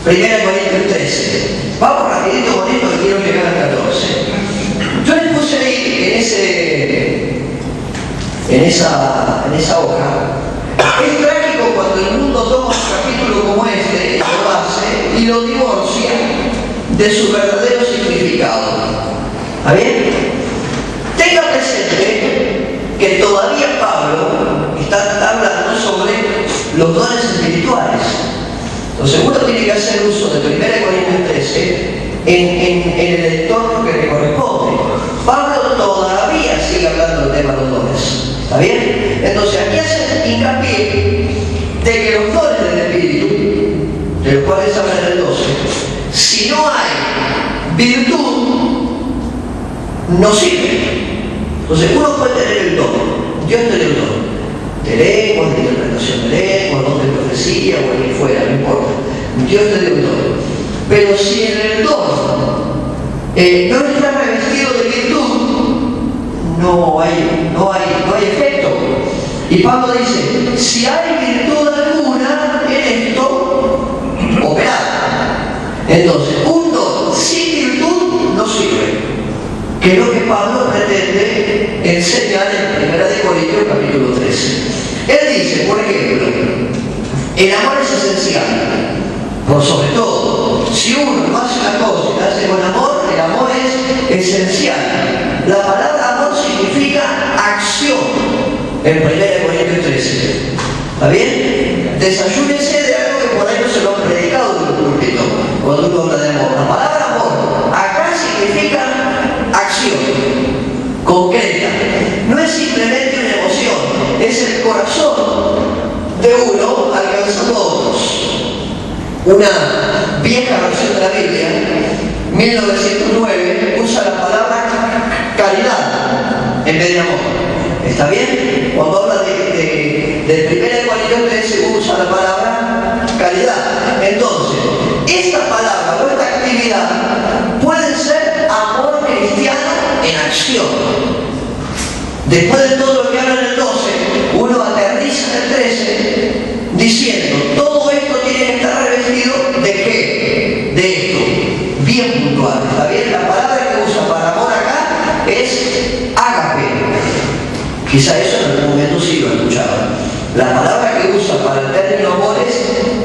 Primera Corintios 13. Vamos rapidito con esto que quiero llegar al 14. Yo les puse ahí en esa hoja. Es trágico cuando el mundo toma un capítulo como este, lo hace y lo divorcia de su verdadero significado. ¿Está bien? Tenga presente que todavía Pablo está hablando sobre los dones espirituales. Entonces uno tiene que hacer uso de 1 Corintios 13 en el entorno que le corresponde. Pablo todavía sigue hablando del tema de los dones. ¿Está bien? Entonces aquí hace hincapié de que los dones del Espíritu, de los cuales habla en el 12, si no hay virtud, no sirve. Entonces uno puede tener el don, Dios te dio el don, de lengua, de interpretación de lengua, don de profecía o el que fuera, no importa. Dios te dio el don. Pero si en el don no está revestido de virtud, no hay efecto. Y Pablo dice, si hay virtud alguna en esto, operad. Entonces, un don sin virtud no sirve. Que es lo que Pablo pretende enseñar en 1 Corintios capítulo 13. Él dice, por ejemplo, el amor es esencial. Por sobre todo, si uno no hace una cosa y la hace con amor, el amor es esencial. La palabra amor significa acción en 1 Corintios 13. ¿Está bien? Desayúnese de algo que por ahí no se lo han predicado en el púlpito cuando uno habla de amor. La palabra amor acá significa acción concreta. No es simplemente una emoción, es el corazón de uno alcanzando a otros. Una vieja versión de la Biblia, 1909, usa la palabra caridad en vez de amor. ¿Está bien? Cuando habla de 1 Corintios 13 usa la palabra caridad. Entonces, esta palabra o esta actividad puede ser amor cristiano en acción. Después de todo lo que habla en el 12, uno aterriza en el 13 diciendo, todo esto tiene que estar revestido ¿de qué? De esto, bien puntual. ¿Está bien? La palabra que usa para amor acá es ágape. Quizá eso en algún momento sí lo escuchaba. La palabra que usa para el término amor es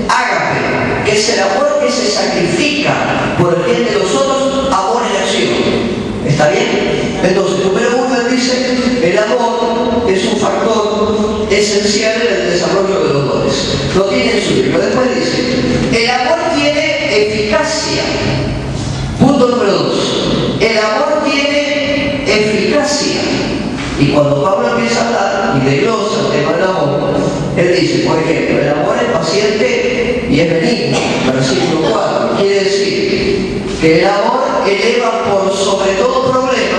ágape, que es el amor que se sacrifica por el bien de los otros, amor en acción. ¿Está bien? Entonces, número uno, él dice, el amor es un factor esencial en el desarrollo de los dones. Lo tiene en su libro. Después dice, el amor tiene eficacia. Punto número 2. El amor tiene eficacia. Y cuando Pablo empieza a hablar y desglosa el tema del amor, él dice, por ejemplo, el amor es paciente y es benigno. Versículo 4. Quiere decir que el amor eleva por sobre todo problema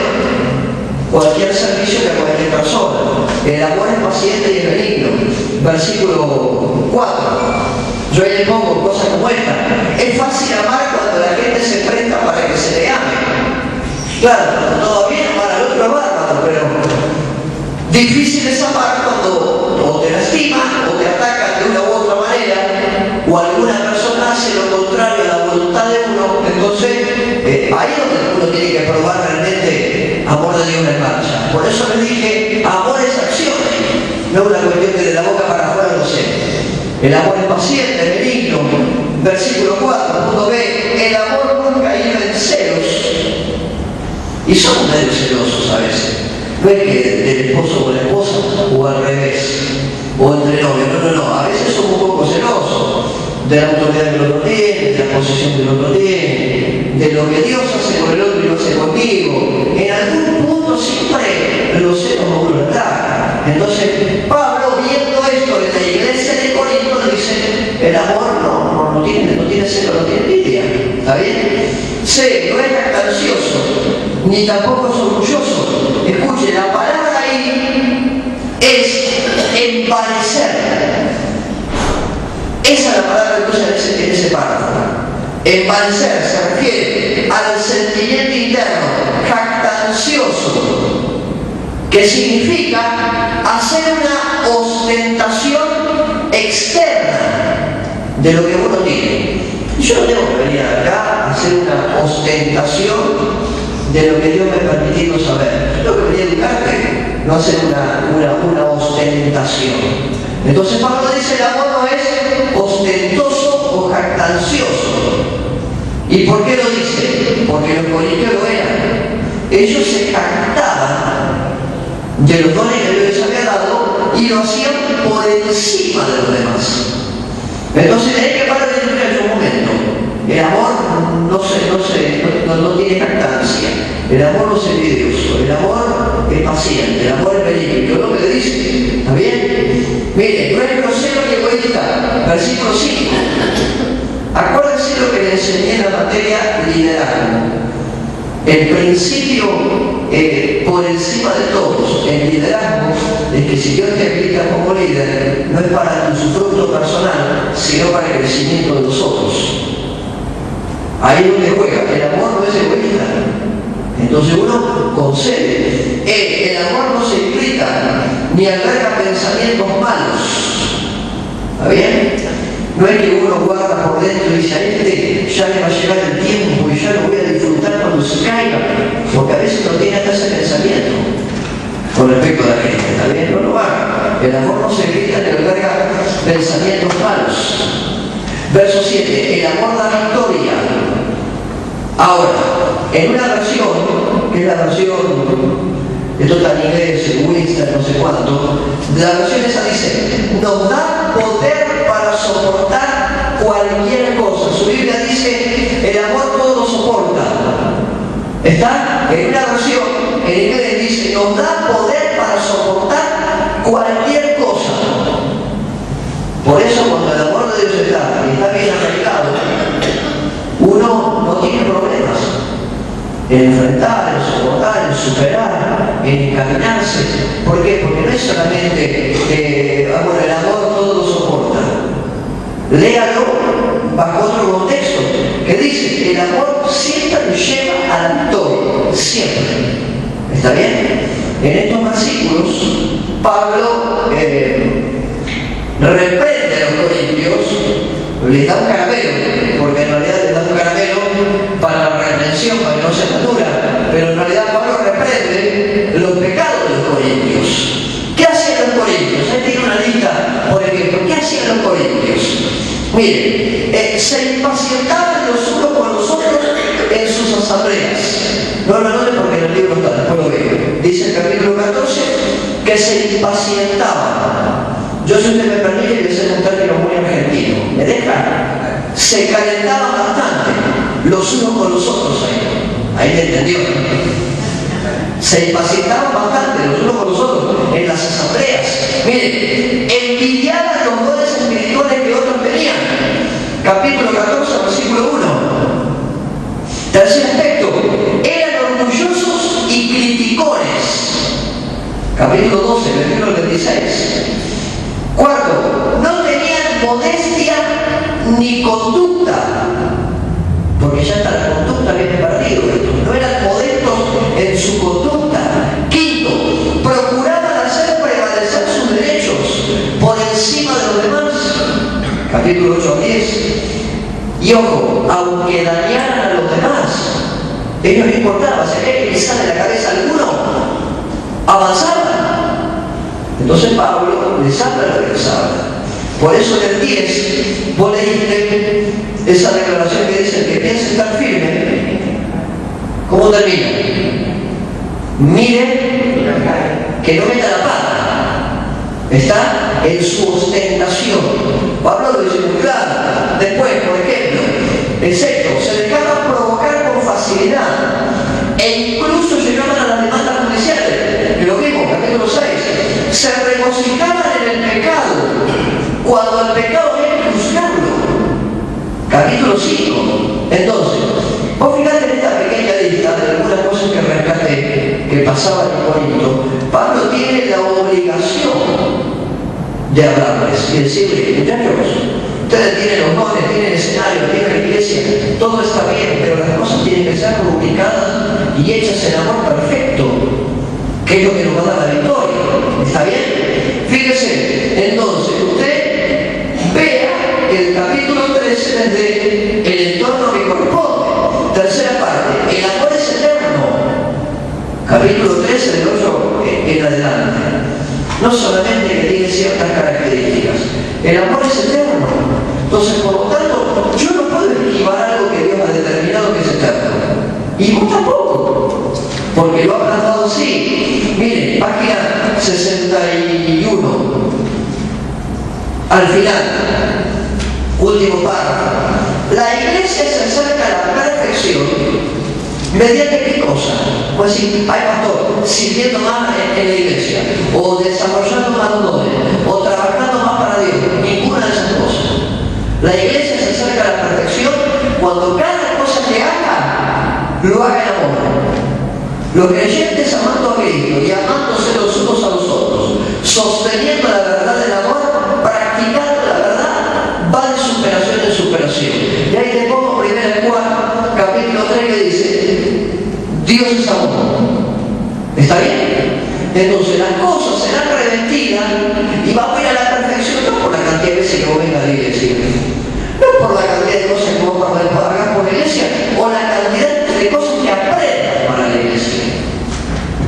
cualquier servicio de cualquier persona. El amor es paciente y es benigno. Versículo 4. Yo ahí le pongo cosas como esta. Es fácil amar cuando la gente se presta para que se le ame. Claro, todo bien, para el otro es bárbaro, pero difícil es amar cuando o te lastiman o te atacan de una u otra manera o alguna persona hace lo contrario a la voluntad de uno. Entonces, ahí es donde uno tiene que probar realmente amor de Dios en marcha. Por eso les dije, amor es acción, no es una cuestión que de la boca para afuera lo sé. El amor es paciente, benigno. Versículo 4, punto B, el amor nunca lleva en celos. Y somos medio celosos a veces. No es que del esposo con la esposa o al revés, o entre novios, no. A veces somos un poco celosos de la autoridad que el otro tiene, de la posición que el otro tiene, de lo que Dios hace con el otro y lo hace conmigo. En algún punto siempre los celos nos vuelven a entrar. Entonces, Pablo, viendo esto en la iglesia de Corinto, dice, el amor no tiene celo, no tiene envidia. ¿Está bien? C, no es jactancioso, ni tampoco es orgulloso. Escuche, la palabra ahí es envanecer. Esa es la palabra que usa en ese párrafo. Envanecer se refiere al sentimiento interno, jactancioso, que significa hacer una ostentación externa de lo que uno tiene. Yo no tengo que venir acá a hacer una ostentación de lo que Dios me ha permitido saber. Lo que venía a educarte, no hacer una ostentación. Entonces Pablo dice, el amor no es ostentoso o jactancioso. ¿Y por qué lo dice? Porque los corintios lo eran. Ellos se jactaban de los dones que Dios les había dado y lo hacían por encima de los demás. Entonces hay que parar de entender en un momento. El amor no tiene jactancia. El amor no es envidioso. El amor es paciente. El amor es benigno. Lo que le dice, ¿está bien? Mire, no es grosero ni egoísta. Versículo 5. Acuérdense lo que le enseñé en la materia liderazgo. El principio por encima de todos en liderazgo es que si Dios te habilita como líder, no es para tu fruto personal, sino para el crecimiento de los otros. Ahí es donde juega. El amor no es egoísta. Entonces uno concede. El amor no se irrita ni alberga pensamientos malos. ¿Está bien? No es que uno guarda por dentro y dice, a este ya le va a llegar el tiempo y ya lo voy a disfrutar cuando se caiga, porque a veces no tiene hasta ese pensamiento con respecto a la gente. ¿Está bien? No lo haga. El amor no se grita ni alberga pensamientos malos. Verso 7. El amor da victoria. Ahora, en una versión, que es la versión, esto está en inglés, Winston, no sé cuánto, la versión esa dice, nos da poder para soportar cualquier cosa. Su Biblia dice, el amor todo lo soporta. ¿Está? En una versión, en inglés dice, nos da poder para soportar cualquier cosa. Por eso cuando el amor de Dios está bien arraigado, uno no tiene problemas en enfrentar, en soportar, en superar, en encaminarse. ¿Por qué? Porque no es solamente el amor todo lo soporta. Léalo bajo otro contexto, que dice, el amor siempre nos lleva a la victoria, siempre. ¿Está bien? En estos versículos, Pablo reprende a los corintios, les da un caramelo, porque en realidad les da un caramelo para la redención, para que no se madura, pero en realidad Pablo reprende los pecados de los corintios. ¿Qué hacían los corintios? Ahí tiene una lista, por ejemplo. ¿Qué hacían los corintios? Miren, se impacientaban los unos con los otros en sus asambleas. No lo anoten porque en el libro está, después lo veo. Dice el capítulo 14 que se impacientaban. Yo, si usted me permite, le voy a hacer un término muy argentino. ¿Me deja? Se calentaban bastante los unos con los otros ahí. Ahí te entendió. Se impacientaban bastante los unos con los otros en las asambleas. Miren, envidiaban los dones espirituales que otros tenían. Capítulo 14, versículo 1. Tercer aspecto, eran orgullosos y criticones. Capítulo 12, versículo 26. Cuarto, no tenían modestia ni conducta, porque ya está la conducta bien perdido. No eran modestos en su conducta. Quinto, procuraban hacer prevalecer sus derechos por encima de los demás. Capítulo 8 a 10. Y ojo, aunque dañaran a los demás, ellos no importaba, si había que pisar en la cabeza a alguno, avanzaban. Entonces Pablo les habla lo que les habla. Por eso en el 10, vos leíste esa declaración que dice, el que piensa estar firme, ¿cómo termina? Mire que no meta la pata. Está en su ostentación. Pablo lo dice muy claro. Después, por ejemplo, el sexto, se dejaban provocar con facilidad e incluso llegaban a las demandas judiciales. Que lo vimos, capítulo 6. Se regocijaban en el pecado cuando al pecado había que juzgarlo. Capítulo 5. Entonces, vos fijate en esta pequeña lista de algunas cosas que rescaté que pasaban en Corinto. Pablo tiene la obligación de hablarles y decirles, muchachos, ustedes tienen los dones, tienen escenario, tienen la iglesia, todo está bien, pero las cosas tienen que ser rubricadas y hechas en amor perfecto, que es lo que nos va a dar la victoria. ¿Está bien? Fíjese, entonces, usted vea el capítulo 13 desde el seguir adelante. No solamente que tiene ciertas características, el amor es eterno. Entonces, por lo tanto, yo no puedo esquivar algo que Dios ha determinado que es eterno. Y vos tampoco, porque lo ha planteado así. Miren, página 61. Al final, último párrafo. La iglesia se acerca a la perfección mediante qué cosa. Pues si hay pastor sirviendo más en la iglesia, o desarrollando más dones, o trabajando más para Dios, ninguna de esas cosas. La iglesia se acerca a la perfección cuando cada cosa que haga, lo haga en amor. Los creyentes amando a Cristo y amándose los unos a los otros, sosteniendo la verdad del amor, practicando la verdad, va de superación en superación. Y ahí le pongo 1 Juan, capítulo 3, que dice, Dios es amor. ¿Está bien? Entonces las cosas serán revestidas y vamos a ir a la perfección, no por la cantidad de veces que vos vengas a la iglesia, no por la cantidad de cosas que vos hagas por la iglesia, o la cantidad de cosas que aprendas para la iglesia.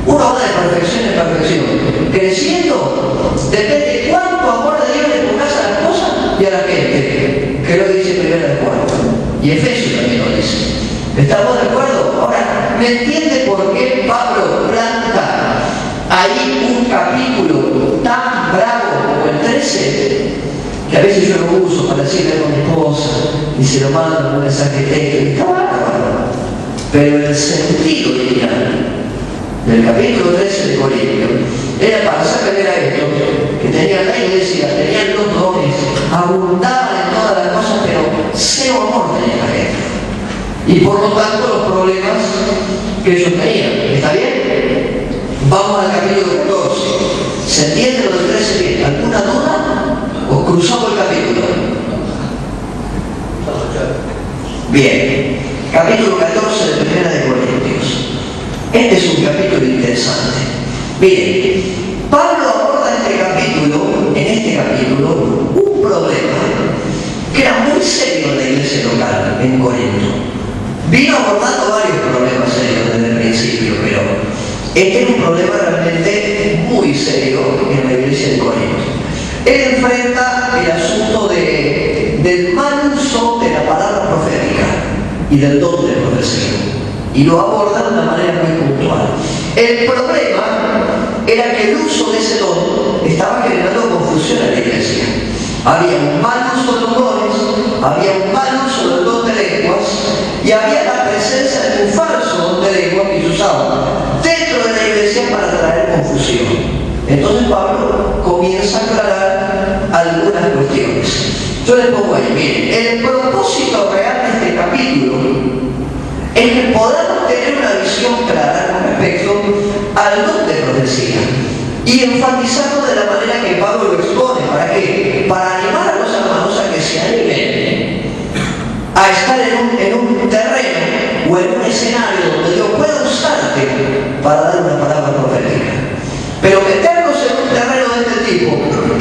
Uno va de perfección en perfección, creciendo, depende de cuánto amor de Dios le pongas a las cosas y a la gente, que lo dice 1 Juan, y Efesios también lo dice. ¿Estamos de acuerdo? Ahora, ¿me entiende por qué Pablo planta ahí un capítulo tan bravo como el 13? Que a veces yo lo uso para decirle a mi esposa y se lo mando en un mensaje texto y está bárbaro. Pero el sentido original del capítulo 13 de Corintios era para hacerle ver a esto que tenían la iglesia, tenían los dones, abundaban en todas las cosas, pero cero amor tenía la gente. Y por lo tanto los problemas que ellos tenían. ¿Está bien? Vamos al capítulo 14. ¿Se entiende lo del 13 bien? ¿Alguna duda? ¿O cruzamos el capítulo? Bien. Capítulo 14 de 1 Corintios. Este es un capítulo interesante. Miren, Pablo aborda en este capítulo, un problema que era muy serio en la iglesia local, en Corinto. Vino abordando varios problemas serios desde el principio, pero este es un problema realmente muy serio en la iglesia de Corinto. Él enfrenta el asunto del mal uso de la palabra profética y del don de profecía, y lo aborda de una manera muy puntual. El problema era que el uso de ese don estaba generando confusión en la iglesia. Había un mal uso de los dones, había un mal uso del don de lenguas, y había la presencia de un falso don de lenguas que se usaba dentro de la iglesia para traer confusión. Entonces Pablo comienza a aclarar algunas cuestiones. Yo les pongo ahí, miren, el propósito real de este capítulo es que podamos tener una visión clara con respecto al don de profecía y enfatizarlo de la manera que Pablo lo expone. ¿Para qué? Para animar a los hermanos a que se animen a estar en un terreno o en un escenario donde Dios pueda usarte para dar una palabra profética. Pero meternos en un terreno de este tipo,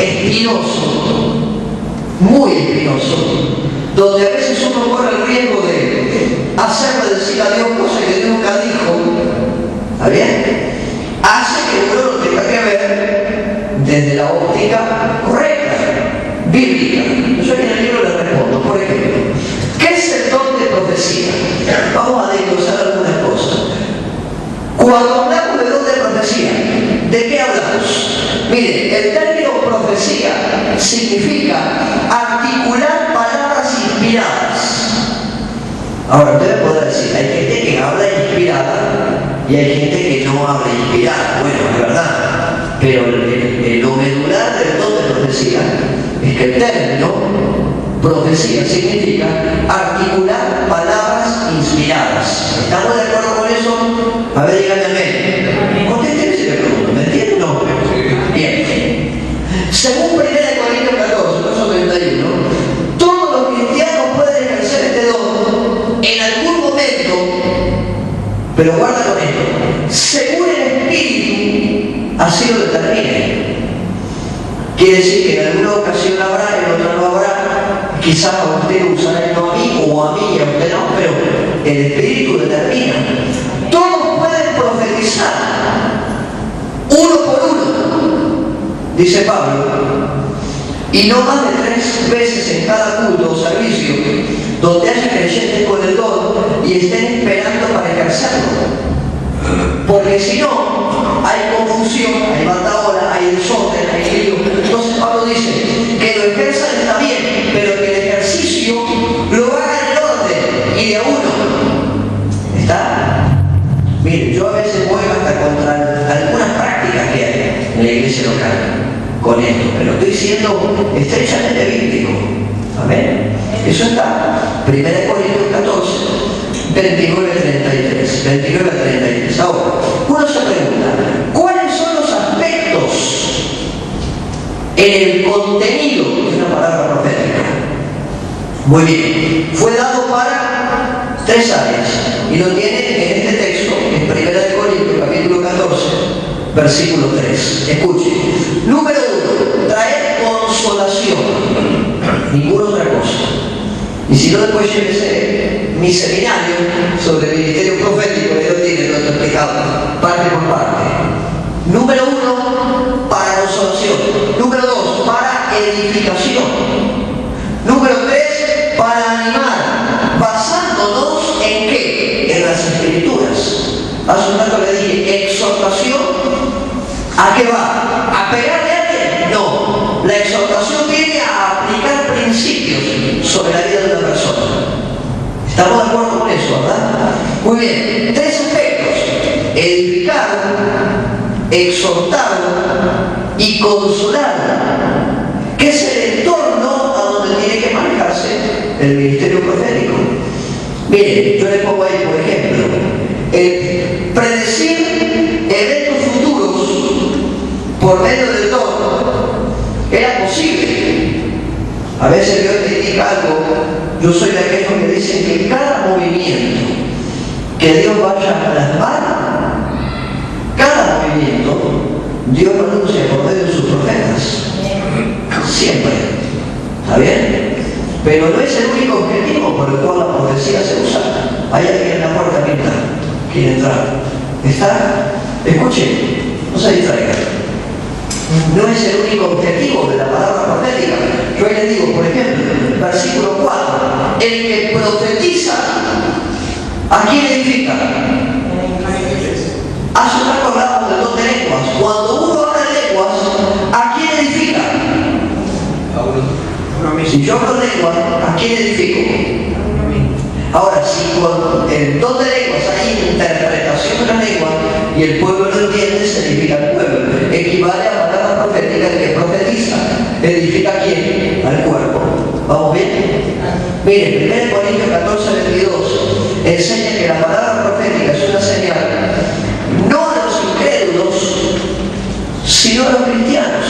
espinoso, muy espinoso, donde a veces uno corre el riesgo de hacerle decir a Dios cosas que Dios nunca dijo, ¿está bien? Hace que uno lo tenga que ver desde la óptica correcta, bíblica. Yo aquí en el libro le respondo, por ejemplo, ¿qué es el don de profecía? Vamos a desglosar algunas cosas. Cuando hablamos de don de profecía, ¿de qué hablamos? Mire, el término profecía significa articular palabras inspiradas. Ahora, usted me podrá decir, hay gente que habla inspirada y hay gente que no habla inspirada. Bueno, es verdad, pero lo medular del don de profecía es que el término profecía significa articular palabras inspiradas. ¿Estamos de acuerdo con eso? A ver, díganme amén. Contésteme si me pregunto, ¿me entienden o no? Bien. Según 1 Corintios 14, verso 31, todos los cristianos pueden ejercer este don en algún momento, pero guarda con esto, según el Espíritu así lo determine. Quiere decir que en alguna ocasión habrá, en otra no habrá, quizás a usted lo usará y no a mí, o a mí y a usted no, pero el Espíritu determina. Todos pueden profetizar. uno por uno, dice Pablo, y no más de 3 veces en cada culto o servicio, donde haya creyentes con el don y estén esperando para ejercerlo. Porque si no, hay confusión, hay batahola, hay desorden, hay lío. Entonces Pablo dice que lo ejerzan está bien, pero que el ejercicio lo hagan en orden y de a uno. ¿Está? Miren, yo a veces voy hasta contra algunas prácticas que hay en la iglesia local con esto, pero estoy siendo estrechamente bíblico. Amén. Eso está 1 Corintios 14, 29 a 33. Ahora, uno se pregunta, ¿cuáles son los aspectos en el contenido de una palabra profética? Muy bien, fue dado para 3 áreas y lo tiene en este texto, en 1 Corintios capítulo 14, versículo 3. Escuche. Número 1, traer consolación. Ninguna otra cosa. Y si no, después llévese mi seminario sobre el ministerio profético, que lo tiene todo explicado, parte por parte. Número 1, para consolación. Número 2, para edificación. Número 3, para animar, basándonos en ¿qué? En las Escrituras. Hace un rato le dije, exhortación, ¿a qué va? ¿A pegarle a alguien? No. La exhortación viene a aplicar principios sobre la vida de una persona. ¿Estamos de acuerdo con eso, verdad? Muy bien. 3 aspectos: edificar, exhortar y consolar, que es el entorno a donde tiene que manejarse el ministerio profético. Miren, yo le pongo ahí, por ejemplo, predecir eventos futuros por medio del don era posible. A veces Dios te indica algo. Yo soy de aquellos que dicen que cada movimiento que Dios vaya a plasmar, cada movimiento, Dios lo anuncia por medio de sus profetas. Siempre. ¿Está bien? Pero no es el único objetivo por el cual la profecía se usa. Hay alguien en la puerta abierta. ¿Quiere entrar? ¿Está? Escuchen, no se distraigan. No es el único objetivo de la palabra profética. Yo les digo, por ejemplo, versículo 4, el que profetiza, ¿a quién edifica? Hace un rato hablamos del don de lenguas. Cuando uno habla de lenguas, ¿a quién edifica? Si yo hablo lenguas, ¿a quién edifico? Ahora, si con el don de lenguas hay interpretación de la lengua y el pueblo lo entiende, se edifica el pueblo. Equivale a palabra profética, el que profetiza. ¿Edifica a quién? Al cuerpo. ¿Vamos bien? Miren, 1 Corintios 14, 22 enseña que la palabra profética es una señal, no a los incrédulos, sino a los cristianos.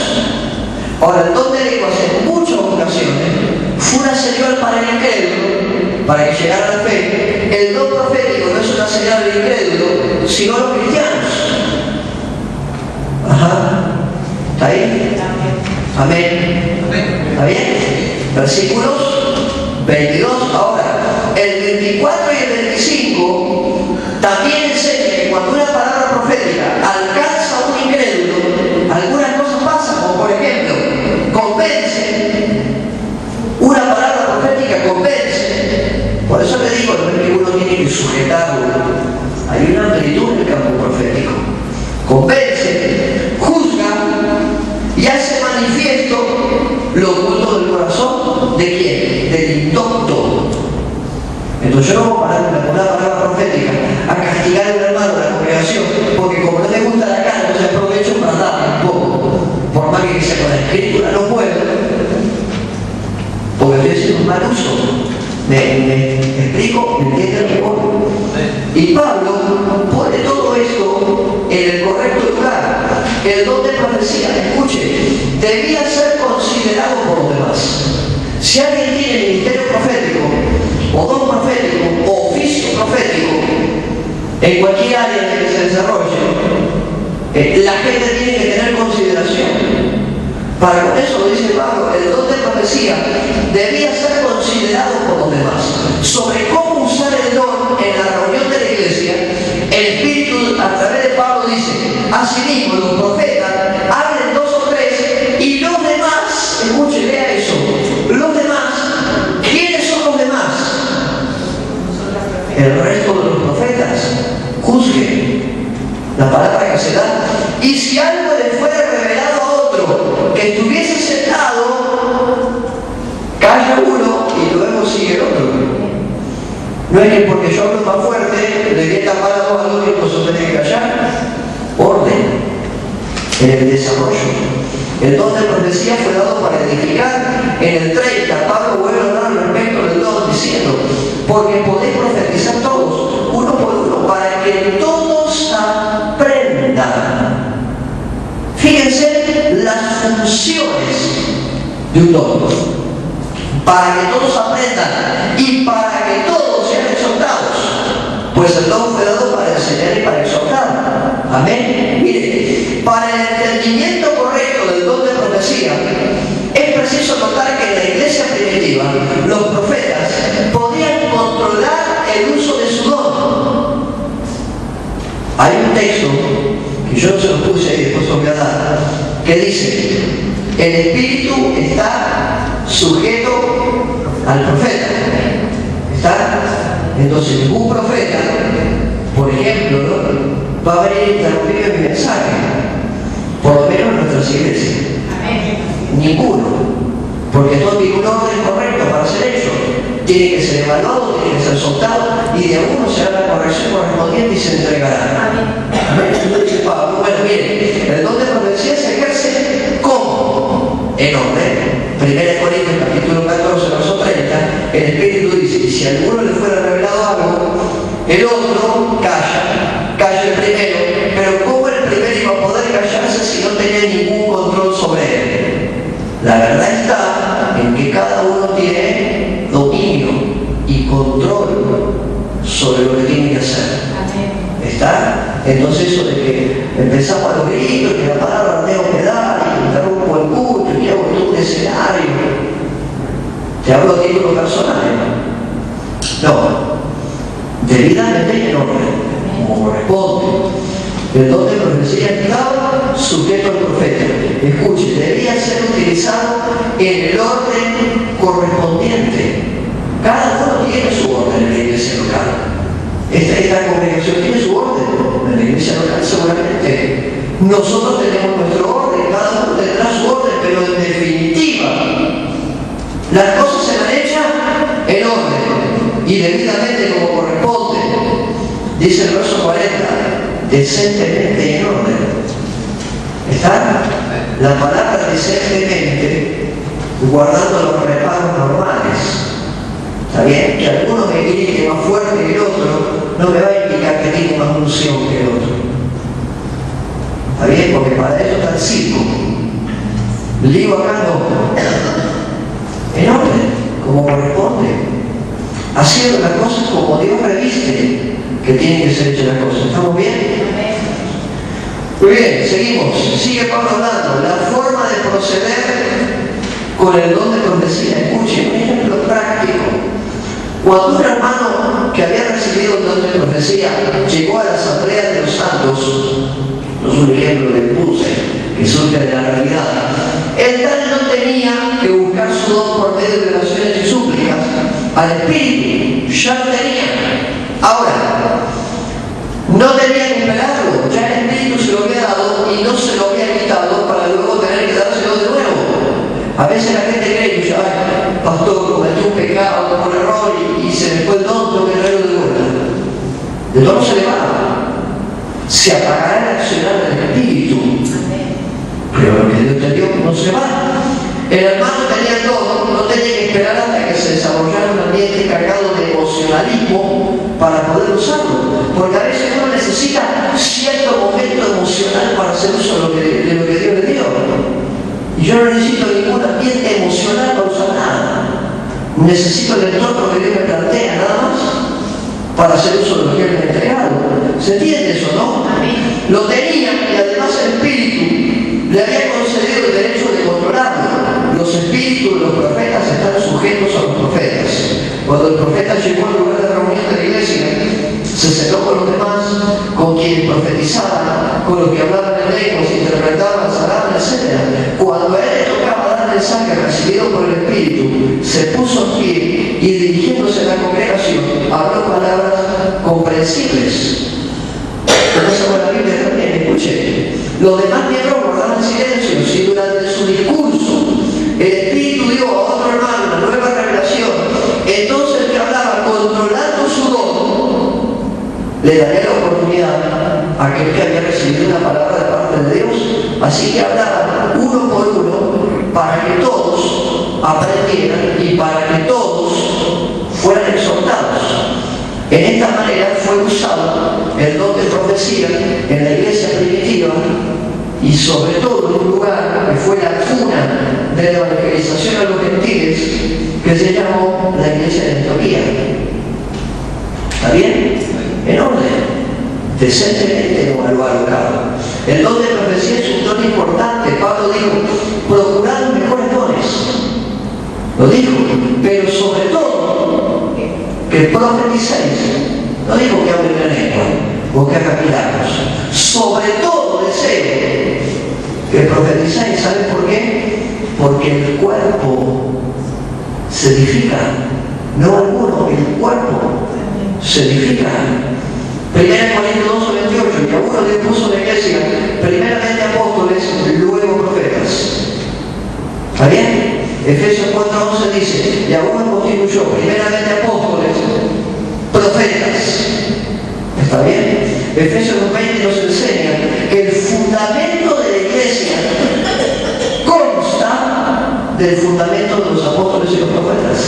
Ahora, el don de lenguas en muchas ocasiones fue una señal para el incrédulo, para que llegara a la fe. El don profético no es una señal del incrédulo, sino a los cristianos. Ajá. ¿Está ahí? Amén. ¿Está bien? Versículos 22. Ahora, el 24 y el 25 también enseña que cuando una palabra profética alcanza a un incrédulo, algunas cosas pasan, como por ejemplo, convence. Una palabra profética convence. Por eso le digo, no es que uno tiene que sujetarlo. Hay una amplitud en el campo profético. Convence, juzga y hace manifiesto lo oculto del corazón. ¿De quién? Del indocto. Entonces yo no voy a parar con una palabra profética a castigar a un hermano de la congregación, porque como no le gusta la cara, entonces aprovecho para darle un poco. Por más que sea con la escritura, no puedo. Porque estoy haciendo un mal uso. ¿Me explico? ¿Me entienden mejor? Y Pablo pone todo esto en el correcto lugar. El don de profecía, escuche, debía ser considerado por los demás. Si alguien tiene ministerio profético, o don profético, o oficio profético, en cualquier área en que se desarrolle, la gente tiene que tener consideración. Para con eso lo dice Pablo, el don de profecía debía ser considerado por los demás. Sobre cómo usar el don en la reunión de la iglesia, el Espíritu a través de Pablo dice, asimismo los profetas el resto de los profetas. Juzgue la palabra que se da. Y si algo le fuera revelado a otro que estuviese sentado, calla uno y luego sigue el otro. No es que porque yo hablo más fuerte le voy a tapar a dos al otro y no se tiene que callar. Orden en el desarrollo. El don de profecía fue dado para edificar. En el 30, Pablo vuelve a hablar respecto del don diciendo: porque podéis profetizar todos, uno por uno, para que todos aprendan. Fíjense las funciones de un don. Para que todos aprendan y para que todos sean exhortados. Pues el don fue dado para enseñar y para exhortar. Amén. Mire, para el entendimiento correcto del don de profecía, es preciso notar que en la iglesia primitiva los profetas podían controlar el uso de su don. Hay un texto que yo no se lo puse y después lo voy a dar, que dice: el espíritu está sujeto al profeta. ¿Está? Entonces ningún profeta, por ejemplo, ¿no?, va a venir interrumpido en mi mensaje, por lo menos en nuestras iglesias. Ninguno, porque todo tiene un orden correcto para hacer eso. Tiene que ser evaluado, tiene que ser soltado, y de algunos se hará la corrección correspondiente y se entregará. Entonces dice Pablo: bueno, mire, el don de profecía se ejerce ¿cómo? En orden. 1 Corintios capítulo 14, verso 30, el Espíritu dice: y si a alguno le fuera revelado algo, el otro calla el primero. Pero ¿cómo el primero iba a poder callarse si no tenía ningún control sobre él? La verdad está en que cada uno tiene dominio y control sobre lo que tiene que hacer. ¿Está? Entonces eso de que empezamos a los gritos, que la palabra tengo que dar, y interrumpo el culto, y hago todo un escenario. Te hablo a título personal, no. Debidamente y en orden, como corresponde. El don de profecía estaba sujeto al profeta. Escuche, debía ser utilizado en el orden correspondiente. Cada uno tiene su orden en la iglesia local. Esta congregación tiene su orden. En la iglesia local seguramente. Nosotros tenemos nuestro orden, cada uno tendrá su orden, pero en definitiva, las cosas serán hechas en orden y debidamente como corresponde. Dice el verso 40, decentemente y en orden. ¿Está? La palabra decentemente, guardando los reparos normales. ¿Está bien? Que alguno me grite más fuerte que el otro no me va a indicar que tiene más unción que el otro. ¿Está bien? Porque para eso está el circo. Le digo acá no. En orden, como corresponde. Haciendo las cosas como Dios reviste que tienen que ser hechas las cosas. ¿Estamos bien? Muy bien, seguimos. Sigue Pablo hablando. La forma de proceder con el don de profecía. Escuchen, un ejemplo práctico. Cuando un hermano que había recibido el don de profecía llegó a la asamblea de los santos, no es un ejemplo que puse, que surge de la realidad, el tal no tenía que buscar su don por medio de oraciones y súplicas al Espíritu, ya lo tenía. Ahora, no tenía que esperarlo, ya el Espíritu se lo había dado y no se lo había quitado para luego tener que dárselo de nuevo. A veces la gente cree que ay, pastor, cometió un pecado por error y se le fue el don, tengo que traerlo de vuelta. El don no se le va. Se apagará el accionar del Espíritu. Pero lo que Dios te dio no se va. El hermano tenía el don, no tenía que esperar hasta que se desarrollara un ambiente cargado de emocionalismo para poder usarlo. Porque a veces uno necesita cierto momento emocional para hacer uso de lo que Dios le dio. Y yo no necesito ningún ambiente emocional para usar nada. Necesito el entorno que Dios me plantea, nada más, para hacer uso de lo que Él me ha entregado. ¿Se entiende eso, no? Lo tenía y además el Espíritu le había concedido el derecho de controlarlo. Los espíritus de los profetas están sujetos a los profetas. Cuando el profeta llegó al lugar de reunión de la iglesia, se sentó con los demás, con quienes profetizaban, con los que hablaban en lenguas, interpretaban, sanaban, etc. Cuando a él le tocaba dar el mensaje recibido por el Espíritu, se puso en pie y dirigiéndose a la congregación, habló palabras simples. Conocemos la Biblia también, escuche. Los demás miembros guardaban silencio, si durante su discurso el Espíritu dio a otro hermano una nueva revelación, entonces el que hablaba controlando su don le daría la oportunidad a aquel que había recibido una palabra de parte de Dios. Así que hablaban uno por uno para que todos aprendieran y para que todos fueran exhortados. En esta manera fue usado el don de profecía en la iglesia primitiva y sobre todo en un lugar que fue la cuna de la evangelización a los gentiles, que se llamó la iglesia de Antioquía. ¿Está bien? En orden, decentemente alocado. El don de profecía es un don importante. Pablo dijo, procurad los mejores dones. Lo dijo, pero sobre todo que profeticéis. No dijo que hablen en lengua o que hagan milagros. Sobre todo deseo que profeticéis. ¿Saben por qué? Porque el cuerpo se edifica. No alguno, el cuerpo se edifica. 1 Corintios 2:28, que uno le puso la iglesia, primeramente apóstoles, luego profetas. ¿Está bien? Efesios 4:11 dice, y a uno constituyó, primeramente apóstoles, profetas. ¿Está bien? Efesios 2:20 nos enseña que el fundamento de la iglesia consta del fundamento de los apóstoles y los profetas,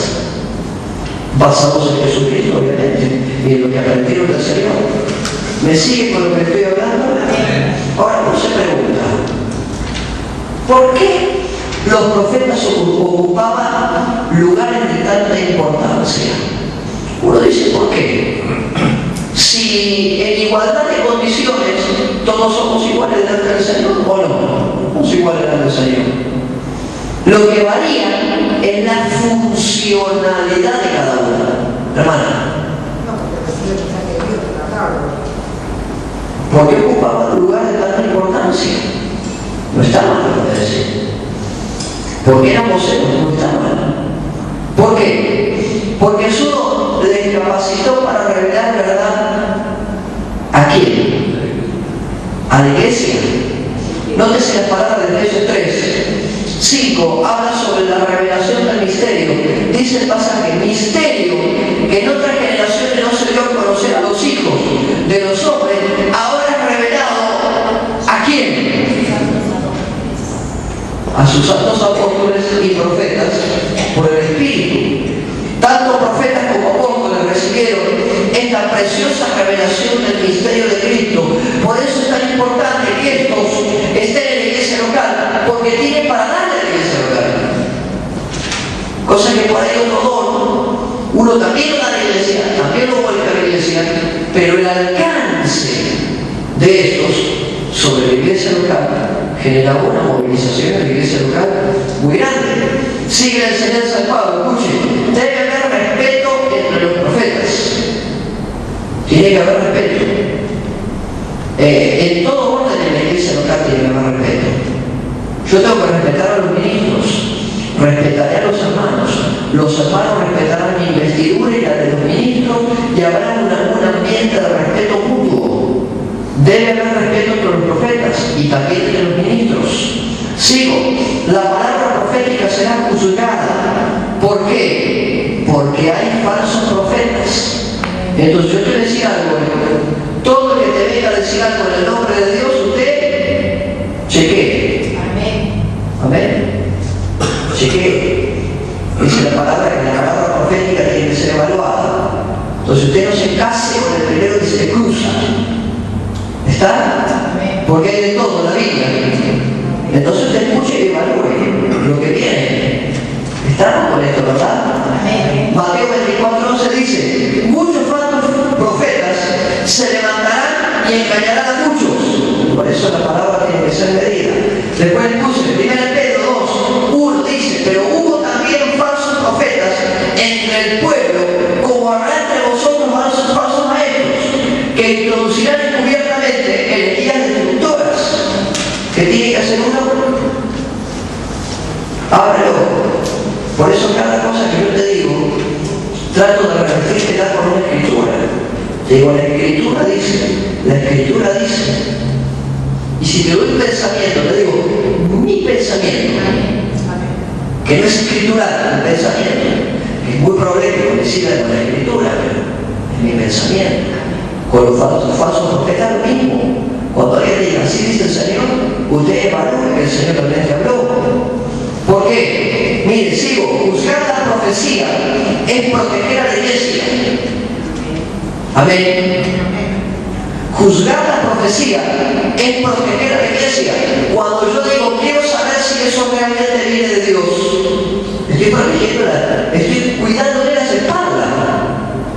basados en Jesucristo, obviamente, y en lo que aprendieron del Señor. ¿Me sigue con lo que estoy hablando? Ahora uno se pregunta, ¿por qué los profetas ocupaban lugares de tanta importancia? Uno dice, ¿por qué? Si en igualdad de condiciones todos somos iguales delante del Señor, ¿o no? No somos iguales delante del Señor. Lo que varía es la funcionalidad de cada uno. Hermana. ¿Por qué ocupaban lugares de tanta importancia? No está mal lo que decir. ¿Por qué eran voceros? No está mal. ¿Por qué? Porque eso les capacitó para revelar la verdad. ¿A quién? A la iglesia. Nótese las palabras de Efesios 3:5, habla sobre la revelación del misterio. Dice el pasaje, misterio que en otras generaciones no se dio a conocer a los hijos de los hombres, ahora es revelado ¿a quién? A sus santos apóstoles y profetas por el Espíritu. Tanto profetas como apóstoles recibieron esta preciosa revelación del misterio de Cristo. Por eso es tan importante que estos estén en la iglesia local, porque tienen para darle a la iglesia local. Cosa que por ahí otro don, uno también lo da a la iglesia, también lo vuelve a la iglesia, pero el alcance de estos sobre la iglesia local genera una movilización en la iglesia local muy grande. Sigue la enseñanza de Pablo, escuche, debe haber respeto entre los profetas. Tiene que haber respeto. En todo orden en la iglesia local tiene que haber respeto. Yo tengo que respetar a los ministros, respetaré a los hermanos respetarán mi investidura y la de los ministros, y habrá un ambiente de respeto mutuo. Debe haber respeto entre los profetas y también entre los ministros. Sigo, la palabra profética será juzgada. ¿Por qué? Porque hay falsos profetas. Entonces yo te voy a decir algo, todo el que te venga a decir algo en el nombre de Dios, usted chequee. Amén. Amén. Chequee. Dice la palabra que la palabra profética tiene que ser evaluada. Entonces usted no se case con el primero que se le cruza. ¿Está? Porque hay de todo en la Biblia. Entonces usted escuche y evalúe lo que viene. ¿Estamos con esto, verdad? Mateo 24:11 dice, muchos falsos profetas se levantarán y engañarán a muchos. Por eso la palabra tiene que ser medida. Después puse 1 Pedro 2:1 dice, pero hubo también falsos profetas entre el pueblo, como habrá entre vosotros falsos maestros, que introducirán encubiertamente herejías destructoras. ¿Qué tiene que hacer uno? Ábrelo. Por eso cada cosa que yo te digo, trato de revertírtela con una escritura. Digo, la Escritura dice. Y si te doy un pensamiento, te digo, mi pensamiento, que no es escritural, un pensamiento, que es muy probable que coincida con la Escritura, pero es mi pensamiento. Con los falsos profetas lo mismo. Cuando alguien diga, así dice el Señor, usted evalúe que el Señor realmente habló. ¿Por qué? Mire, sigo, juzgar la profecía es proteger a la iglesia. Amén. Juzgar la profecía es proteger a la iglesia. Cuando yo digo, quiero saber si eso realmente viene de Dios, estoy protegiéndola, estoy cuidándole las espaldas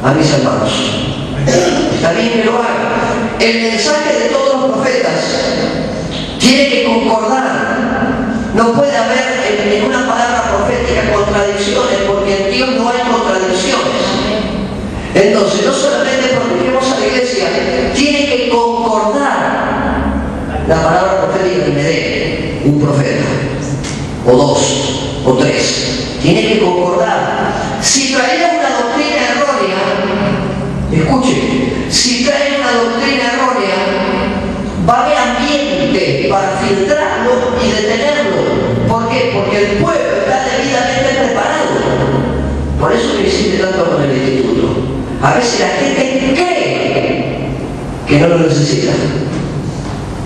a mis hermanos. Está bien que lo haga. El mensaje de todos los profetas tiene que concordar. No puede haber en ninguna palabra profética contradicciones, porque en Dios no hay contradicciones. Entonces, no solamente protegemos a la iglesia, tiene que concordar la palabra profética que me dé un profeta, o dos, o tres. Tiene que concordar. Si traía una doctrina errónea, escuche, si trae una doctrina errónea, va a haber ambiente para filtrarlo y detenerlo. ¿Por qué? Porque el pueblo está debidamente preparado. Por eso me insiste tanto con el instituto. A veces la gente cree que no lo necesita.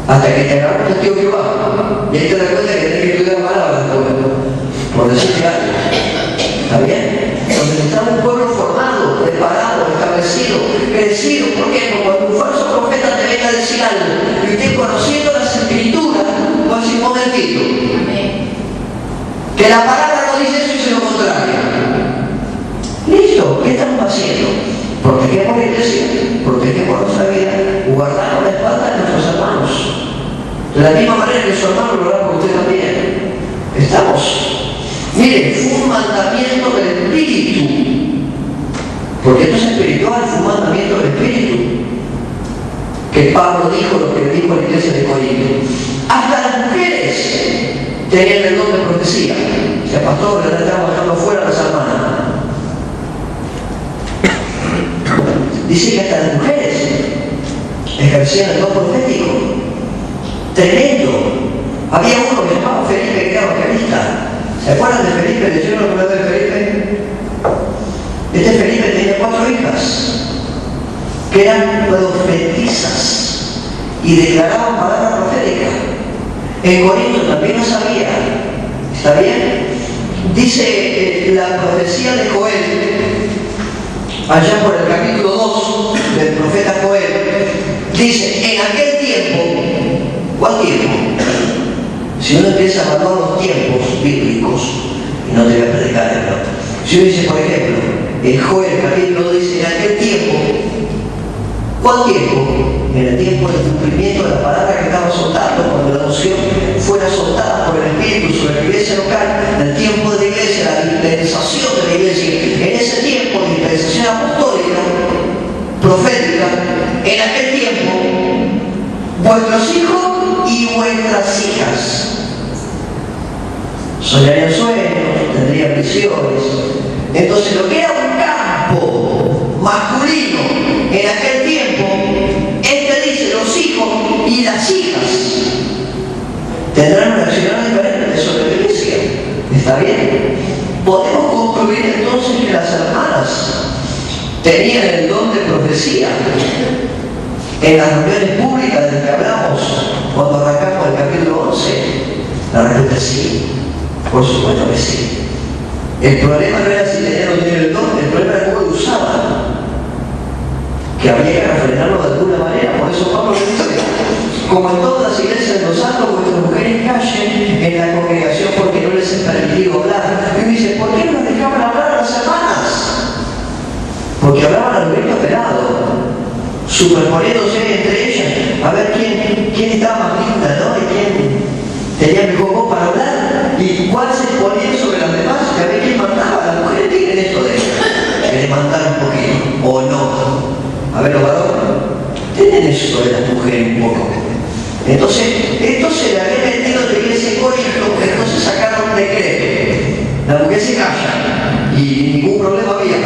Hasta que te agarra el tío Jehová. Y ahí te das cuenta que tienes que estudiar palabras, por decirte algo. ¿Está bien? Entonces necesitamos un pueblo formado, preparado, establecido, crecido. ¿Por qué? Porque cuando un falso profeta te venga a decir algo y estés conociendo las escrituras, vas a decir, un momentito. Que la palabra no dice eso y dice lo contrario. Listo, ¿qué estamos haciendo? Protegemos la iglesia, protegemos nuestra vida, guardamos la espalda de nuestros hermanos. De la misma manera que su hermano lo hará por usted también. Estamos. Mire, fue un mandamiento del Espíritu. Porque esto es espiritual, fue un mandamiento del Espíritu. Que Pablo dijo lo que dijo a la iglesia de Corinto. Hasta las mujeres tenían el don de profecía. O sea, pastor, que estamos dejando fuera a las hermanas. Dice que hasta las mujeres ejercían el don profético. Tremendo. Había uno que se llamaba Felipe, que era evangelista. ¿Se acuerdan de Felipe? ¿Leyeron lo que hablaba de Felipe? Este Felipe tenía 4 hijas que eran profetizas y declaraban palabra profética. En Corinto también lo sabía. ¿Está bien? Dice la profecía de Joel, allá por el capítulo 2 del profeta Joel, dice, en aquel tiempo, ¿cuál tiempo? Si uno empieza a evaluar los tiempos bíblicos, y no te voy a predicar esto, si uno dice, por ejemplo, en Joel capítulo 2 dice, en aquel tiempo, ¿cuál tiempo? En el tiempo del cumplimiento de la palabra que estaba soltando, cuando la unción fuera soltada por el Espíritu sobre la iglesia local, el tiempo de la iglesia, la dispensación de la iglesia, en ese tiempo, dispensación apostólica, profética, en aquel tiempo, vuestros hijos y vuestras hijas soñarían sueños, tendrían visiones. Entonces, lo que era un campo masculino en aquel tiempo, dice, los hijos y las hijas tendrán una acción diferente sobre la iglesia. ¿Está bien? Podemos concluir entonces que las hermanas tenían el don de profecía. En las reuniones públicas de las que hablamos cuando arrancamos el capítulo 11, la respuesta es sí. Por supuesto que sí. El problema no era si tenían o no tenían el don, el problema era cómo lo usaban. Que había que refrenarlo de alguna manera. Por eso Pablo dice, como en todas las iglesias de los santos, vuestras mujeres callen en la congregación porque no les es permitido hablar. Y uno dice, ¿por qué no les dejaban hablar a las hermanas? Porque hablaban al grito pelado, superponiéndose entre ellas, a ver quién estaba más linda, ¿no? Y quién tenía mejor voz para hablar, y cuál se ponía sobre las demás, y a ver quién mandaba. Las mujeres tienen esto de mandar un poquito, o no. A ver, los varones tienen eso de las mujeres un poco. Entonces, esto se le había metido en la iglesia de Corinto, entonces sacaron un decreto. La mujer se calla y ningún problema había.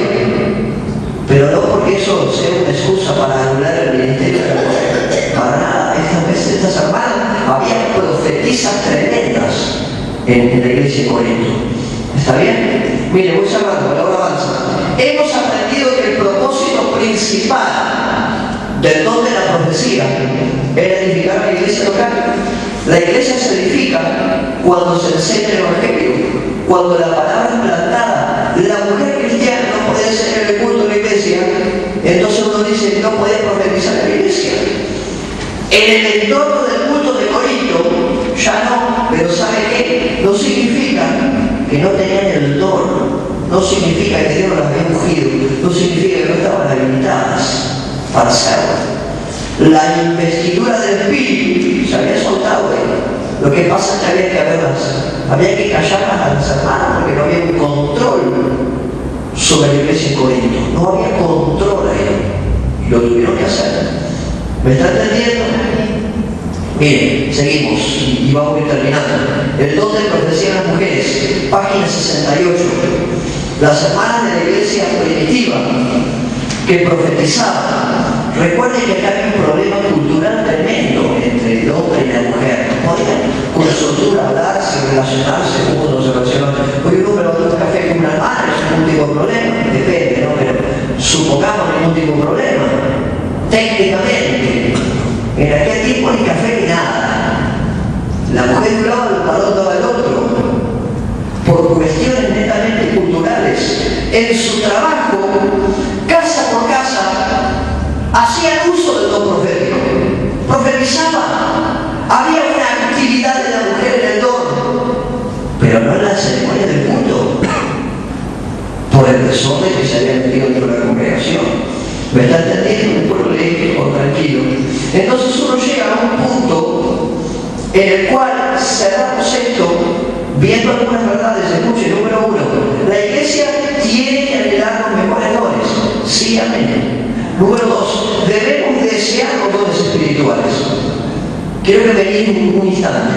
Pero no porque eso eso sea una excusa para anular el ministerio de la mujer. Para nada. Estas hermanas, había profetisas tremendas en la iglesia de Corinto. ¿Está bien? Mire, voy cerrando, la hora avanza. Hemos aprendido que el propósito principal del don de la profecía era edificar la iglesia local. La iglesia se edifica cuando se enseña el evangelio, cuando la palabra es plantada. La mujer cristiana no podía enseñar el culto en la iglesia, entonces uno dice que no podía profetizar en la iglesia. En el entorno del culto de Corinto ya no, pero ¿sabe qué? No significa que no tenían el don, no significa que Dios las había ungido, no significa que no estaban habilitadas para hacerlo. La investidura del Espíritu se había soltado ahí. Lo que pasa es que había que callarlas a las hermanas porque no había un control sobre la iglesia en Corinto. No había control ahí. Y lo tuvieron que hacer. ¿Me está entendiendo? Miren, seguimos y vamos a ir terminando. El don de profecía en las mujeres, página 68. Las hermanas de la iglesia primitiva que profetizaban. Recuerden que acá hay un problema cultural tremendo entre el hombre y la mujer. No podían con soltura hablarse, relacionarse, uno se relaciona. Hoy un hombre va a tomar un café con una hermana, es ningún tipo de problema, depende, ¿no? Pero supongamos ningún tipo de problema. Técnicamente, en aquel tiempo ni café ni nada. La mujer de un lado, el varón daba al otro. Por cuestiones netamente culturales. En su trabajo, casa por casa, hacían uso del don profético. Profetizaban. Había una actividad de la mujer en el don, pero no en la ceremonia del culto. Por el desorden que se había metido dentro de la congregación. ¿Me está entendiendo? Un pueblo lento o tranquilo. Entonces uno llega a un punto en el cual cerramos esto viendo algunas verdades. Escuche, número uno, la iglesia tiene que anhelar los mejores dones. Sí, amén. Número dos, debemos desear los dones espirituales. Quiero que me digan un instante.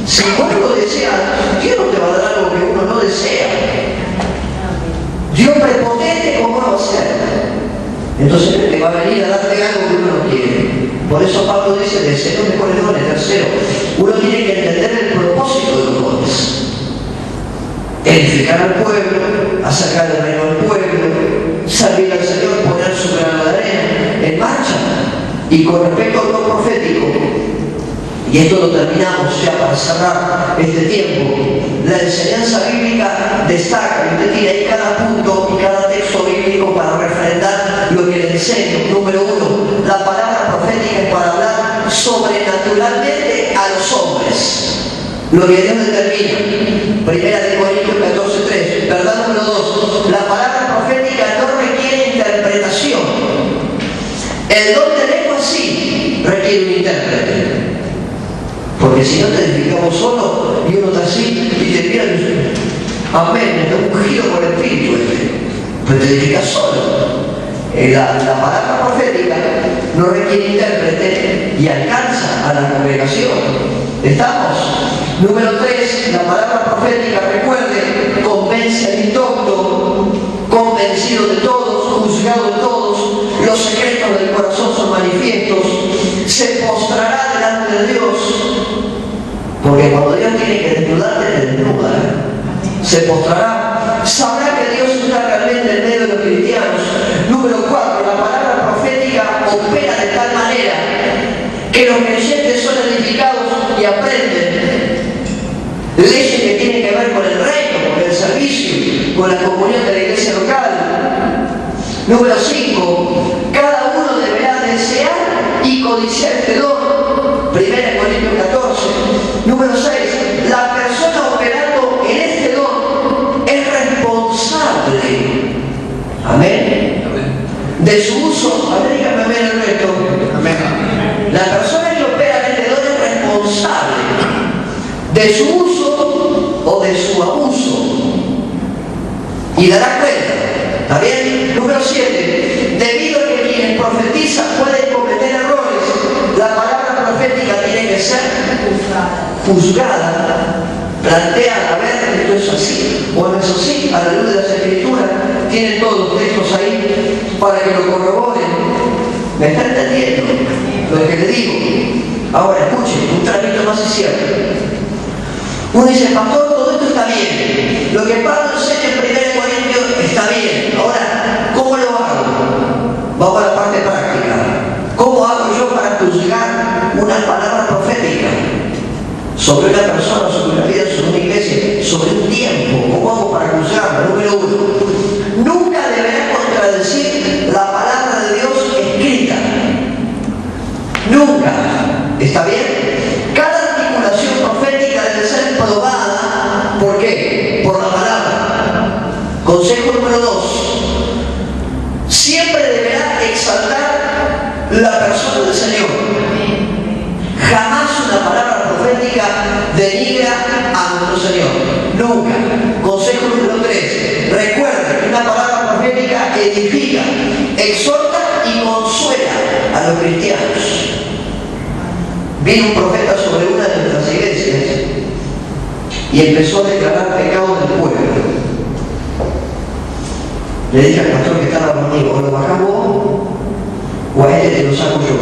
Si uno lo desea, Dios no te va a dar algo que uno no desea. Dios prepotente, ¿cómo va a ser? Entonces te va a venir a darte algo que uno no quiere. Por eso Pablo dice, desea los mejores dones. Tercero, uno tiene que entender el propósito de los dones. Edificar al pueblo, acercar el reino al pueblo, servir al Señor, poner su grano de arena en marcha. Y con respecto al don profético, y esto lo terminamos ya para cerrar este tiempo, la enseñanza bíblica destaca, y usted tiene ahí cada punto y cada texto bíblico para refrendar lo que le enseño. Número uno, la palabra profética es para hablar sobrenaturalmente a los hombres. Lo que Dios determina. Primera de Corintios 14:3. Verdad número 2. La palabra profética no requiere interpretación. El don de lengua sí requiere un intérprete. Porque si no te edificamos solo y uno está así y te mira, amén, está ungido por el Espíritu, pues te edificas solo. La palabra profética no requiere intérprete y alcanza a la congregación. ¿Estamos? Número 3, la palabra profética, recuerde, convence al indocto, convencido de todos, juzgado de todos, los secretos del corazón son manifiestos, se postrará delante de Dios, porque cuando Dios tiene que desnudarte, te desnuda. Se postrará, sabrá que Dios está realmente en medio de los cristianos. Número 4, la palabra profética opera de tal manera que los creyentes son edificados y aprenden leyes que tienen que ver con el reino, con el servicio, con la comunión de la iglesia local. Número 5, cada uno deberá desear y codiciar este don. Primera Corintios 14. Número 6, la persona operando en este don es responsable. Amén. De su uso, amén, dígame amén el resto. Amén. La persona que opera en este don es responsable de su uso o de su abuso. Y dará cuenta. ¿Está bien? Número 7. Debido a que quienes profetizan pueden cometer errores, la palabra profética tiene que ser juzgada, planteada, a ver, esto es así, o no es así, a la luz de las Escrituras, tienen todos los textos ahí para que lo corroboren. ¿Me está entendiendo lo que le digo? Ahora, escuchen, un tramito más es cierto. Uno dice, pastor, todo esto está bien. Lo que Pablo enseña en 1 Corintios está bien. Ahora, ¿cómo lo hago? Vamos a la parte práctica. ¿Cómo hago yo para juzgar una palabra profética? Sobre una persona, sobre una vida, sobre una iglesia, sobre un tiempo. ¿Cómo hago para juzgarla? Número uno, nunca deberá contradecir la palabra de Dios escrita. Nunca. ¿Está bien? Cada articulación profética debe ser probada. ¿Por qué? Por la palabra. Consejo número 2. Siempre deberá exaltar la persona del Señor. Jamás una palabra profética denigra a nuestro Señor. Nunca. Consejo número 3. Recuerde que una palabra profética edifica, exhorta y consuela a los cristianos. Vino un profeta sobre una de nuestras iglesias y empezó a declarar pecado del pueblo. Le dije al pastor que estaba conmigo, o lo bajamos o a este te lo saco yo.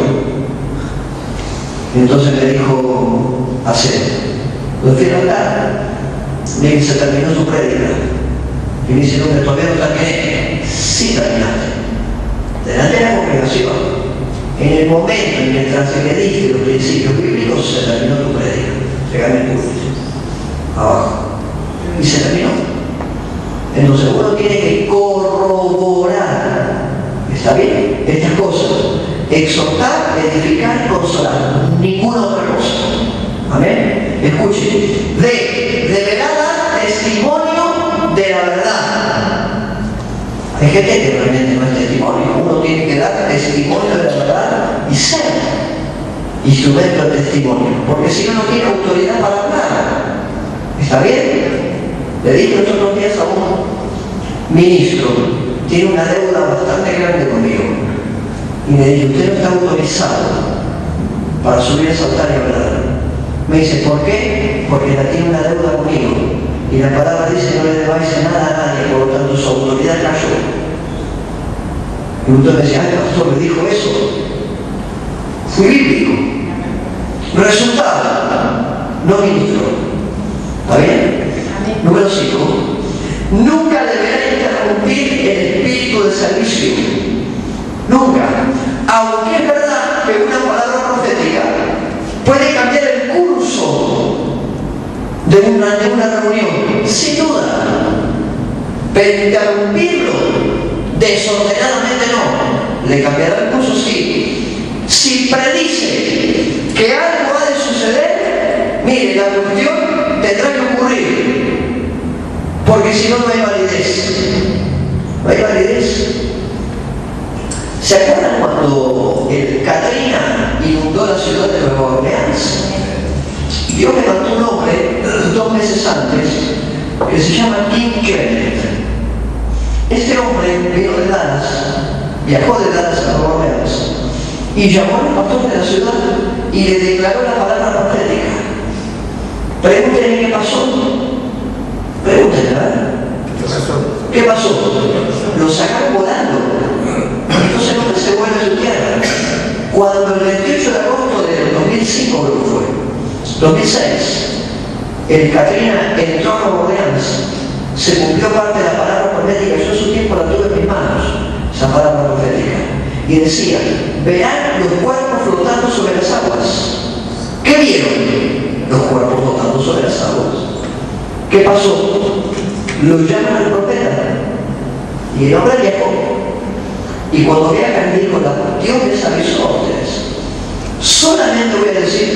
Y entonces me dijo, hacer. Lo fui a hablar. Me dice, se terminó su prédica. Y me dice, no, que todavía no terminé. Sí terminaste. Delante de la congregación. En el momento en que transgrediste los principios bíblicos, se terminó tu prédica. Pégame el público. Abajo. Y se terminó. Entonces uno tiene que corroborar. ¿Está bien? Estas cosas. Exhortar, edificar y consolar. Ninguna otra cosa. Amén. Escuchen. Deberá dar testimonio de la verdad. Hay gente que realmente no es testimonio. Uno tiene que dar testimonio de la verdad y ser instrumento de testimonio. Porque si no, no tiene autoridad para hablar. ¿Está bien? Le dije los otros días a un ministro, tiene una deuda bastante grande conmigo. Y le dije, usted no está autorizado para subir a altar y hablar. Me dice, ¿por qué? Porque la tiene una deuda conmigo. Y la palabra dice, no le debáis nada a nadie, por lo tanto su autoridad cayó. Y usted me decía, ay, pastor, me dijo eso. Fui bíblico. Resultado, no ministro. ¿Está bien? Número 5. Nunca deberá interrumpir el espíritu de servicio. Nunca. Aunque es verdad que una palabra profética puede cambiar el curso de una reunión, sin duda. Pero interrumpirlo desordenadamente no. Le cambiará el curso, sí. Si predice que algo ha de suceder, mire, la cuestión tendrá que ocurrir. Porque si no, no hay validez. No hay validez. ¿Se acuerdan cuando el Katrina inundó la ciudad de Nueva Orleans? Dios levantó un hombre 2 meses antes que se llama Tim Keller. Este hombre vino de Dallas, viajó de Dallas a Nueva Orleans y llamó al pastor de la ciudad y le declaró la palabra profética. Pregúntenle qué pasó. Pregúntenle, ¿verdad? ¿Qué pasó? Lo sacaron volando. Entonces no se vuelve a su tierra. Cuando el 28 de agosto del 2005 creo que fue, 2006, el Katrina entró a Nueva Orleans, se cumplió parte de la palabra profética. Yo en su tiempo la tuve en mis manos, esa palabra profética. Y decía, verán los cuerpos flotando sobre las aguas. ¿Qué vieron? Los cuerpos flotando sobre las aguas. ¿Qué pasó? Lo llaman al profeta. Y el hombre viajó. Y cuando viajan dijo, Dios les avisó a ustedes. Solamente voy a decir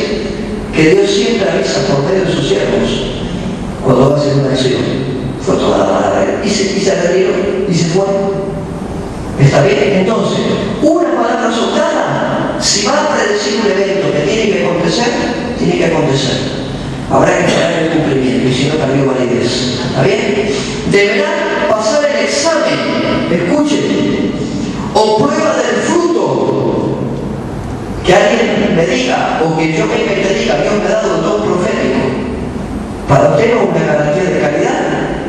que Dios siempre avisa por medio de sus siervos cuando va a hacer una acción. Fue toda la palabra. Y se retiró y se fue. ¿Está bien? Entonces, una palabra soltada, si va a predecir un evento que tiene que acontecer, tiene que acontecer. Habrá que esperar el cumplimiento y si no, perdió validez. ¿Está bien? Deberá pasar el examen, escuchen, o prueba del fruto. Que alguien me diga, o que yo mismo te diga, Dios me ha dado un don profético. Para obtener una garantía de calidad,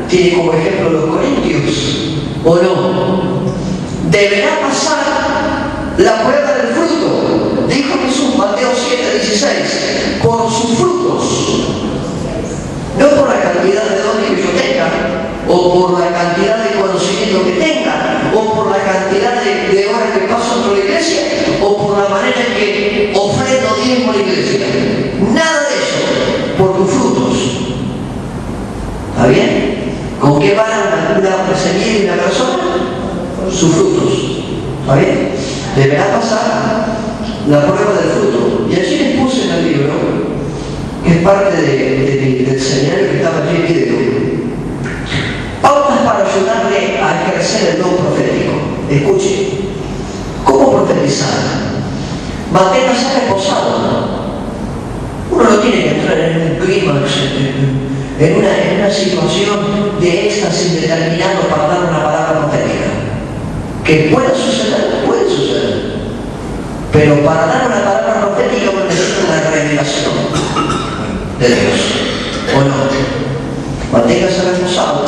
tiene como ejemplo los Corintios. ¿O no? Deberá pasar la prueba del fruto. Dijo Jesús, Mateo 7:16, por sus frutos. No por la cantidad de dones que yo tenga, o por la cantidad de conocimiento que tenga, o por la cantidad de horas que paso dentro de la iglesia, o por la manera en que ofrendo diezmo a la iglesia. Nada de eso, por tus frutos. ¿Está bien? ¿Con qué van una semilla y una persona? Con sus frutos. ¿Está bien? Deberá pasar la prueba del fruto. Y allí les puse en el libro, que es parte del seminario que estaba allí en video, pautas para ayudarle a ejercer el don profético. Escuche, ¿cómo profetizar? Manténgase reposado. Uno no tiene que entrar en un clímax, en una situación de éxtasis determinado para dar una palabra profética. Que pueda suceder, puede suceder. Pero para dar una palabra profética uno necesita una revelación de Dios. ¿O no? Manténgase reposado.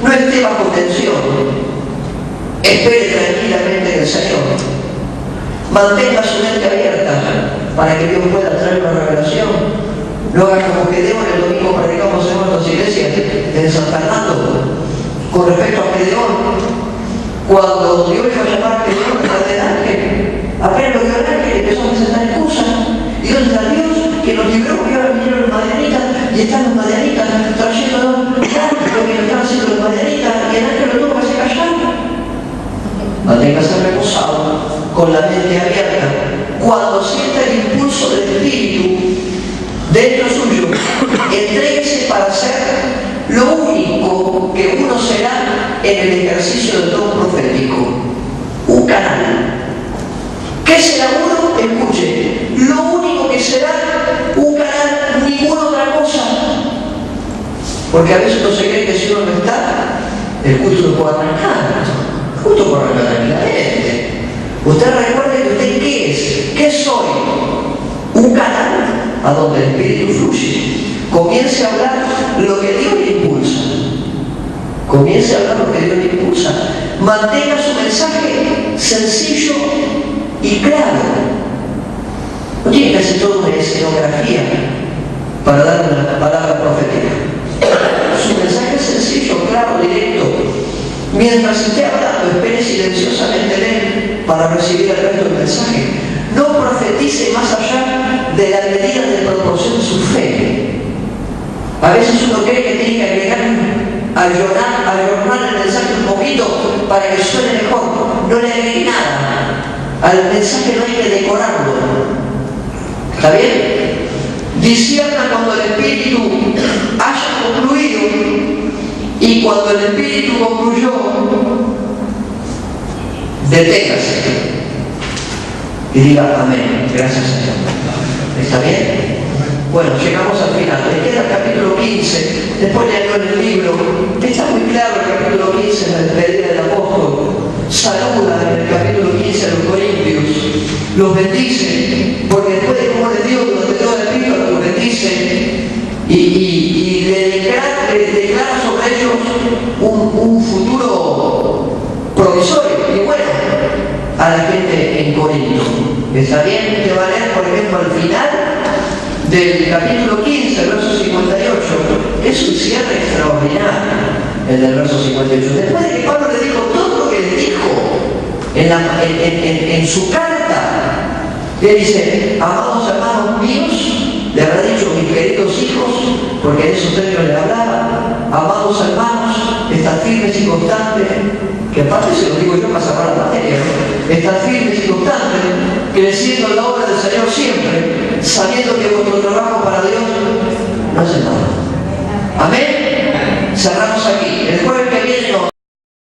No esté bajo tensión. Espere tranquilamente en el Señor. Mantenga su mente abierta para que Dios pueda traer una revelación. No haga como Gedeón. El domingo predicamos en nuestras iglesias en San Fernando con respecto a Gedeón. Cuando Dios iba a llamar a Gedeón del ángel, apenas lo vio el ángel empezó a presentar excusas. ¿Y dónde está Dios que nos libró? Porque ahora vinieron los madianitas y están los madianitas trayéndonos lo que están haciendo los madianitas y el ángel lo tuvo que hacer callar. Manténgase reposado, con la mente abierta. Cuando sienta el impulso del Espíritu dentro suyo, entréguese para hacer lo único que uno será en el ejercicio del don profético: un canal. ¿Qué será uno? Escuche, lo único que será un canal, ninguna otra cosa. Porque a veces uno se cree que si uno no está, el culto no puede arrancar. El culto puede arrancar tranquilamente. Usted recuerde que usted ¿qué es? ¿Qué soy? Un canal a donde el Espíritu fluye. Comience a hablar lo que Dios le impulsa. Comience a hablar lo que Dios le impulsa. Mantenga su mensaje sencillo y claro. No tiene que hacer toda una escenografía para dar una palabra profética. Su mensaje es sencillo, claro, directo. Mientras esté hablando, espere silenciosamente en él para recibir el resto del mensaje. No profetice más allá de la medida de proporción de su fe. A veces uno cree que tiene que agregar, ayornar el mensaje un poquito para que suene mejor. No le agregue nada. Al mensaje no hay que decorarlo. ¿Está bien? Discierna cuando el Espíritu haya concluido, y cuando el Espíritu concluyó, deténgase y diga amén. Gracias, Señor. ¿Está bien? Bueno, llegamos al final. Le queda el capítulo 15. Después leyó en el libro. Está muy claro el capítulo 15 en la despedida del apóstol. Saluda en el capítulo 15 a los corintios. Los bendice, porque después de cómo les dio durante toda la epístola, los bendice y le declara sobre ellos un futuro provisorio y bueno a la gente en Corinto. ¿Está bien? Te va a leer, por ejemplo, al final del capítulo 15, verso 58, es un cierre extraordinario, el del verso 58. Después de que Pablo le dijo todo lo que le dijo en su carta, le dice: amados hermanos míos, le habrá dicho mis queridos hijos, porque en esos términos le hablaba, amados hermanos, estad firmes y constantes, que aparte se lo digo yo para cerrar la materia, ¿no? Estad firmes y constantes, creciendo en la obra del Señor siempre, sabiendo que vuestro trabajo para Dios no es en nada. Amén. Cerramos aquí. El jueves que viene